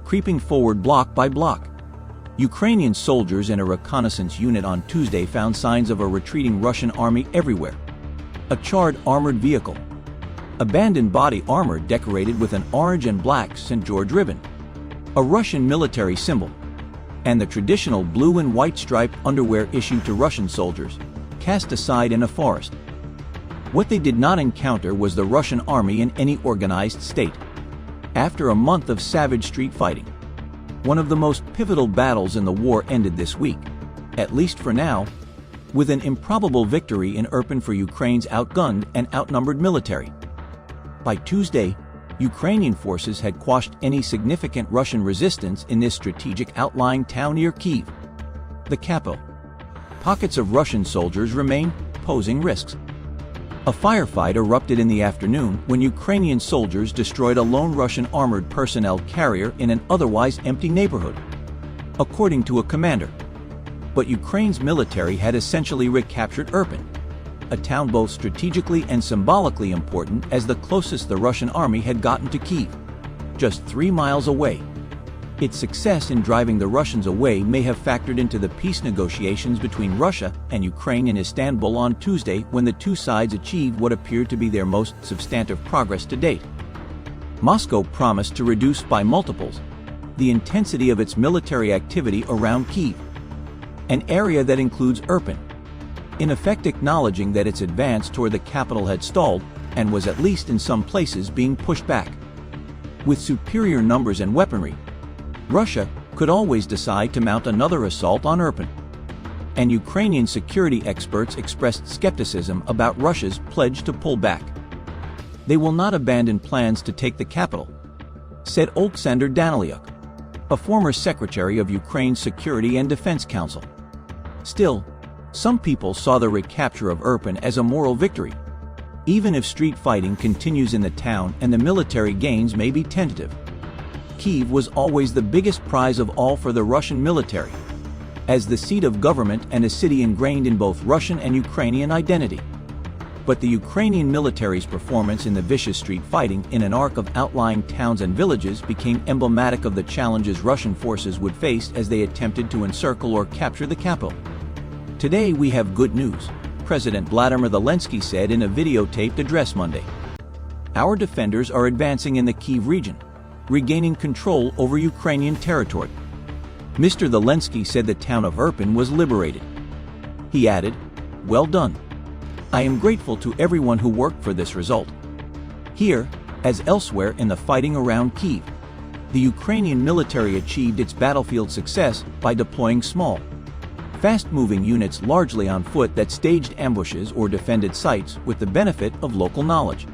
creeping forward block by block. Ukrainian soldiers and a reconnaissance unit on Tuesday found signs of a retreating Russian army everywhere. A charred armored vehicle, abandoned body armor decorated with an orange and black St. George ribbon, a Russian military symbol, and the traditional blue and white striped underwear issued to Russian soldiers, cast aside in a forest. What they did not encounter was the Russian army in any organized state. After a month of savage street fighting, one of the most pivotal battles in the war ended this week, at least for now, with an improbable victory in Irpin for Ukraine's outgunned and outnumbered military. By Tuesday, Ukrainian forces had quashed any significant Russian resistance in this strategic outlying town near Kyiv, the capital. Pockets of Russian soldiers remain, posing risks. A firefight erupted in the afternoon when Ukrainian soldiers destroyed a lone Russian armored personnel carrier in an otherwise empty neighborhood, according to a commander. But Ukraine's military had essentially recaptured Irpin, a town both strategically and symbolically important as the closest the Russian army had gotten to Kyiv, just 3 miles away. Its success in driving the Russians away may have factored into the peace negotiations between Russia and Ukraine in Istanbul on Tuesday, when the two sides achieved what appeared to be their most substantive progress to date. Moscow promised to reduce by multiples the intensity of its military activity around Kyiv, an area that includes Irpin, in effect acknowledging that its advance toward the capital had stalled and was at least in some places being pushed back. With superior numbers and weaponry, Russia could always decide to mount another assault on Irpin, and Ukrainian security experts expressed skepticism about Russia's pledge to pull back. They will not abandon plans to take the capital, said Oleksandr Danylyuk, a former secretary of Ukraine's Security and Defense Council. Still, some people saw the recapture of Irpin as a moral victory, even if street fighting continues in the town and the military gains may be tentative. Kyiv was always the biggest prize of all for the Russian military, as the seat of government and a city ingrained in both Russian and Ukrainian identity. But the Ukrainian military's performance in the vicious street fighting in an arc of outlying towns and villages became emblematic of the challenges Russian forces would face as they attempted to encircle or capture the capital. Today we have good news, President Vladimir Zelensky said in a videotaped address Monday. Our defenders are advancing in the Kyiv region, regaining control over Ukrainian territory. Mr. Zelensky said the town of Irpin was liberated. He added, "Well done. I am grateful to everyone who worked for this result." Here, as elsewhere in the fighting around Kyiv, the Ukrainian military achieved its battlefield success by deploying small, fast-moving units largely on foot that staged ambushes or defended sites with the benefit of local knowledge.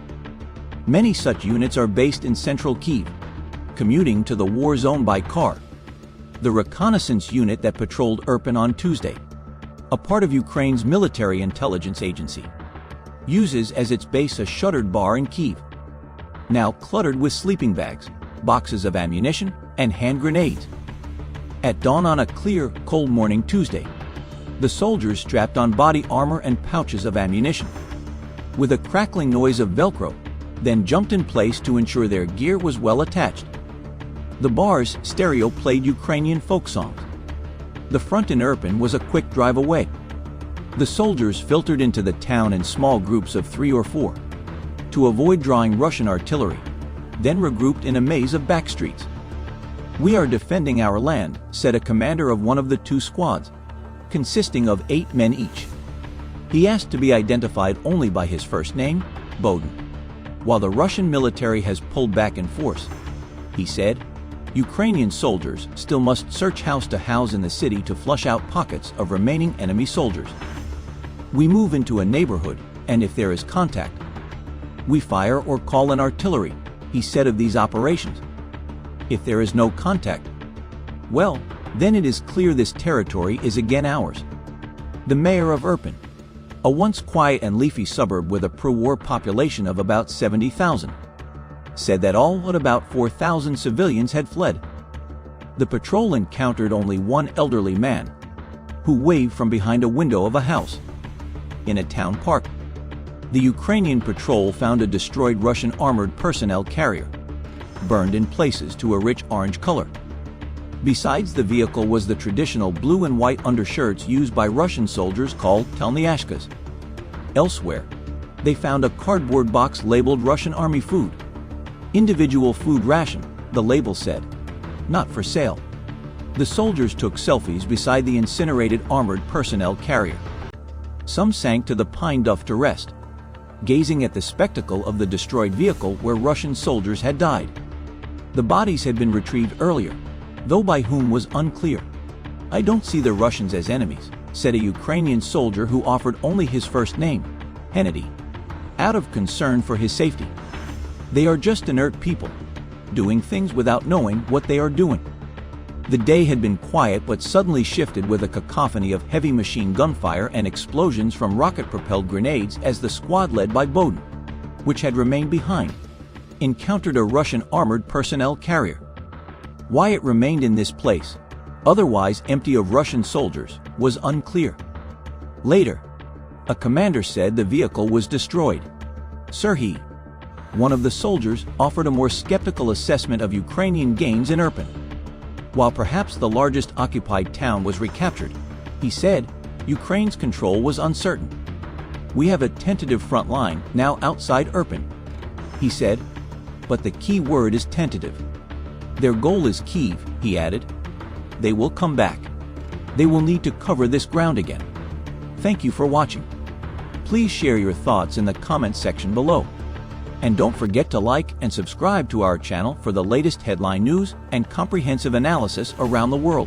Many such units are based in central Kyiv, commuting to the war zone by car. The reconnaissance unit that patrolled Irpin on Tuesday, a part of Ukraine's military intelligence agency, uses as its base a shuttered bar in Kyiv, now cluttered with sleeping bags, boxes of ammunition, and hand grenades. At dawn on a clear, cold morning Tuesday, the soldiers strapped on body armor and pouches of ammunition, with a crackling noise of Velcro, then jumped in place to ensure their gear was well attached. The bar's stereo played Ukrainian folk songs. The front in Irpin was a quick drive away. The soldiers filtered into the town in small groups of 3 or 4, to avoid drawing Russian artillery, then regrouped in a maze of back streets. "We are defending our land," said a commander of one of the 2 squads, consisting of 8 men each. He asked to be identified only by his first name, Boden. While the Russian military has pulled back in force, he said, Ukrainian soldiers still must search house to house in the city to flush out pockets of remaining enemy soldiers. "We move into a neighborhood, and if there is contact, we fire or call in artillery," he said of these operations. If there is no contact, well, then it is clear this territory is again ours. The mayor of Irpin, a once quiet and leafy suburb with a pro-war population of about 70,000, said that all but about 4,000 civilians had fled. The patrol encountered only one elderly man, who waved from behind a window of a house in a town park. The Ukrainian patrol found a destroyed Russian armored personnel carrier, burned in places to a rich orange color. Besides the vehicle was the traditional blue and white undershirts used by Russian soldiers called telnyashkas. Elsewhere, they found a cardboard box labeled Russian Army food. Individual food ration, the label said. Not for sale. The soldiers took selfies beside the incinerated armored personnel carrier. Some sank to the pine duff to rest, gazing at the spectacle of the destroyed vehicle where Russian soldiers had died. The bodies had been retrieved earlier, though by whom was unclear. "I don't see the Russians as enemies," said a Ukrainian soldier who offered only his first name, Hennedy, out of concern for his safety. "They are just inert people, doing things without knowing what they are doing." The day had been quiet but suddenly shifted with a cacophony of heavy machine gun fire and explosions from rocket-propelled grenades as the squad led by Bowden, which had remained behind, encountered a Russian armored personnel carrier. Why it remained in this place, otherwise empty of Russian soldiers, was unclear. Later, a commander said the vehicle was destroyed. Serhiy, one of the soldiers, offered a more skeptical assessment of Ukrainian gains in Irpin. While perhaps the largest occupied town was recaptured, he said, Ukraine's control was uncertain. "We have a tentative front line now outside Irpin," he said, but the key word is tentative. "Their goal is Kyiv," he added. "They will come back. They will need to cover this ground again." Thank you for watching. Please share your thoughts in the comment section below. And don't forget to like and subscribe to our channel for the latest headline news and comprehensive analysis around the world.